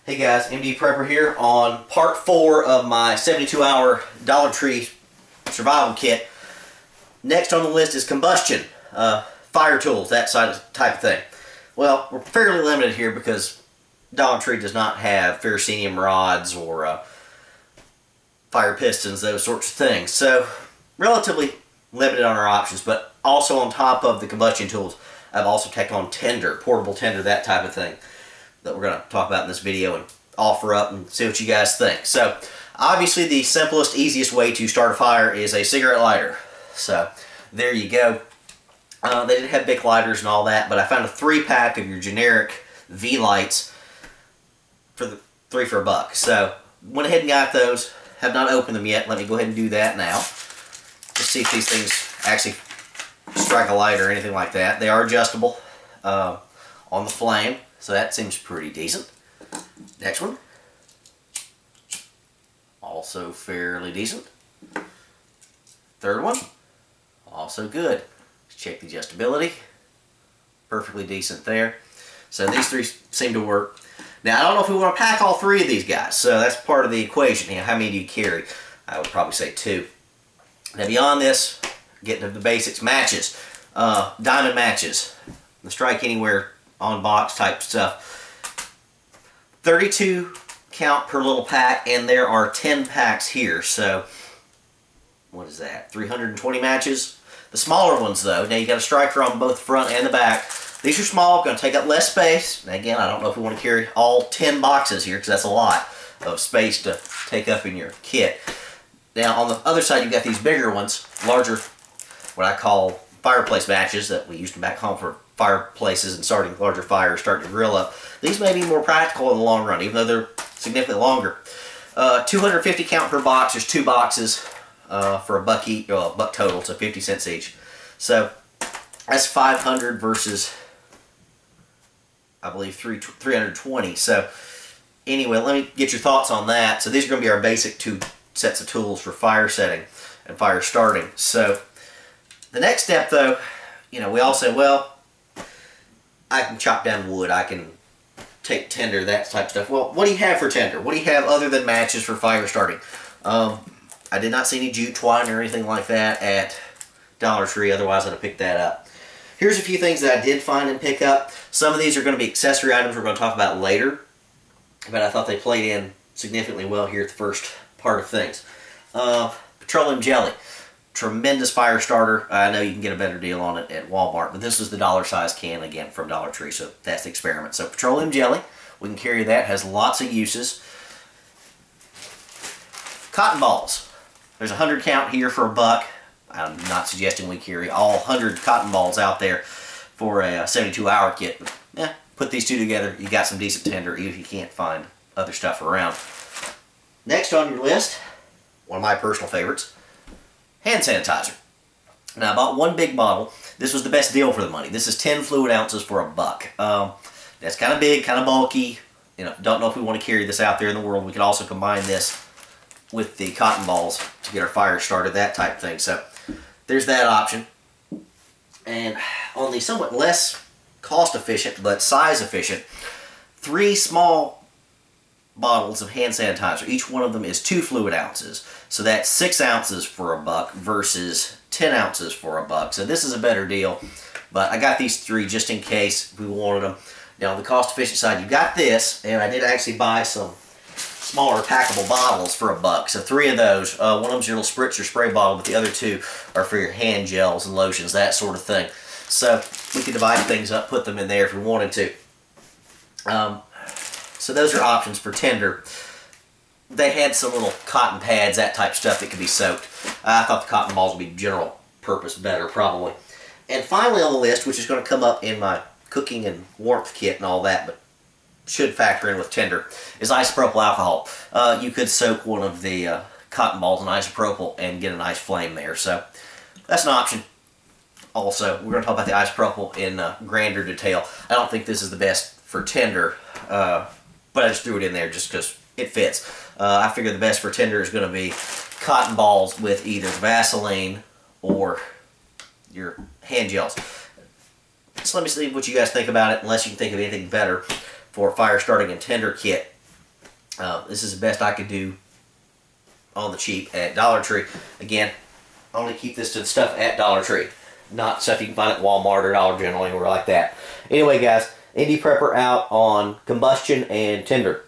Hey guys, MD Prepper here on part 4 of my 72-hour Dollar Tree survival kit. Next on the list is combustion, fire tools, that type of thing. Well, we're fairly limited here because Dollar Tree does not have ferrocenium rods or fire pistons, those sorts of things. So, relatively limited on our options, but also on top of the combustion tools, I've also taken on Tinder, portable Tinder, that type of thing, that we're going to talk about in this video and offer up and see what you guys think. So, obviously the simplest, easiest way to start a fire is a cigarette lighter. So, there you go. They did have Bic lighters and all that, but I found a 3-pack of your generic V-lights for $3 for $1. So, went ahead and got those. Have not opened them yet. Let me go ahead and do that now. Let's see if these things actually strike a light or anything like that. They are adjustable on the flame, so that seems pretty decent. Next one, also fairly decent. Third one, also good. Let's check the adjustability. Perfectly decent there. So these three seem to work. Now I don't know if we want to pack all 3 of these guys, so that's part of the equation. You know, how many do you carry? I would probably say 2. Now beyond this, getting to the basics, matches, diamond matches, the strike anywhere on box type stuff. 32 count per little pack, and there are 10 packs here, so what is that, 320 matches? The smaller ones though, now you got a striker on both the front and the back. These are small, going to take up less space. Now again, I don't know if we want to carry all 10 boxes here because that's a lot of space to take up in your kit. Now on the other side you've got these bigger ones, larger, what I call fireplace matches that we used to back home for fireplaces and starting larger fires, starting to grill up. These may be more practical in the long run, even though they're significantly longer. 250 count per box. There's 2 boxes for $1 each, $1 total, so 50 cents each. So that's 500 versus, I believe, 320. So anyway, let me get your thoughts on that. So these are going to be our basic 2 sets of tools for fire setting and fire starting. So the next step, though, you know, we all say, well, I can chop down wood, I can take tinder, that type of stuff. Well, what do you have for tinder? What do you have other than matches for fire starting? I did not see any jute twine or anything like that at Dollar Tree, otherwise I'd have picked that up. Here's a few things that I did find and pick up. Some of these are going to be accessory items we're going to talk about later, but I thought they played in significantly well here at the first part of things. Petroleum Jelly. Tremendous fire starter. I know you can get a better deal on it at Walmart, but this is the dollar size can, again, from Dollar Tree, so that's the experiment. So Petroleum Jelly, we can carry that, has lots of uses. Cotton balls. There's 100 count here for $1. I'm not suggesting we carry all 100 cotton balls out there for a 72-hour kit, but yeah, put these 2 together, you got some decent tinder, even if you can't find other stuff around. Next on your list, one of my personal favorites, hand sanitizer. Now I bought 1 big bottle. This was the best deal for the money. This is 10 fluid ounces for $1. That's kind of big, kind of bulky. You know, don't know if we want to carry this out there in the world. We could also combine this with the cotton balls to get our fire started, that type of thing. So there's that option. And on the somewhat less cost efficient but size efficient, 3 small bottles of hand sanitizer. Each one of them is 2 fluid ounces. So that's 6 ounces for $1 versus 10 ounces for $1. So this is a better deal. But I got these 3 just in case we wanted them. Now on the cost efficient side, you got this, and I did actually buy some smaller packable bottles for $1. So 3 of those. One of them's your little spritz or spray bottle, but the other 2 are for your hand gels and lotions, that sort of thing. So we could divide things up, put them in there if we wanted to. So those are options for tinder. They had some little cotton pads, that type of stuff that could be soaked. I thought the cotton balls would be general purpose better, probably. And finally on the list, which is going to come up in my cooking and warmth kit and all that, but should factor in with tinder, is isopropyl alcohol. You could soak one of the cotton balls in isopropyl and get a nice flame there. So that's an option. Also, we're going to talk about the isopropyl in grander detail. I don't think this is the best for tinder, but I just threw it in there just because it fits. I figure the best for tinder is going to be cotton balls with either Vaseline or your hand gels. So let me see what you guys think about it, unless you can think of anything better for fire starting and tinder kit. This is the best I could do on the cheap at Dollar Tree. Again, only keep this to the stuff at Dollar Tree, not stuff you can find at Walmart or Dollar General, anywhere like that. Anyway, guys, Indie Prepper out on Combustion and Tinder.